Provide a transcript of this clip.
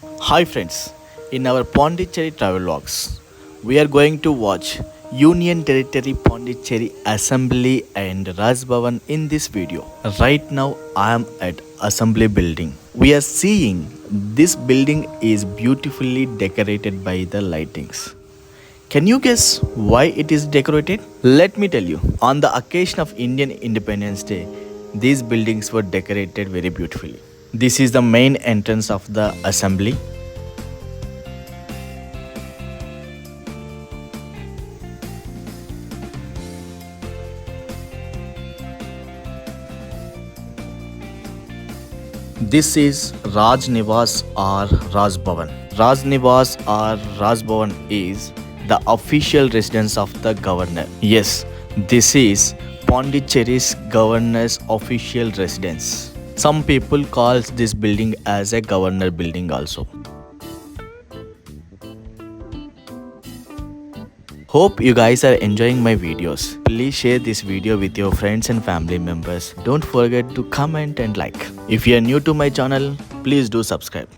Hi friends, in our Pondicherry travel logs, we are going to watch Union Territory Pondicherry Assembly and Raj Bhavan in this video. Right now I am at Assembly building. We are seeing this building is beautifully decorated by the lightings. Can you guess why it is decorated? Let me tell you. On the occasion of Indian Independence Day, these buildings were decorated very beautifully. This is the main entrance of the assembly. This is Raj Nivas or Raj Bhavan. Raj Nivas or Raj Bhavan is the official residence of the governor. Yes, this is Pondicherry's governor's official residence. Some people calls this building as a governor building also. Hope you guys are enjoying my videos. Please share this video with your friends and family members. Don't forget to comment and like. If you are new to my channel, please do subscribe.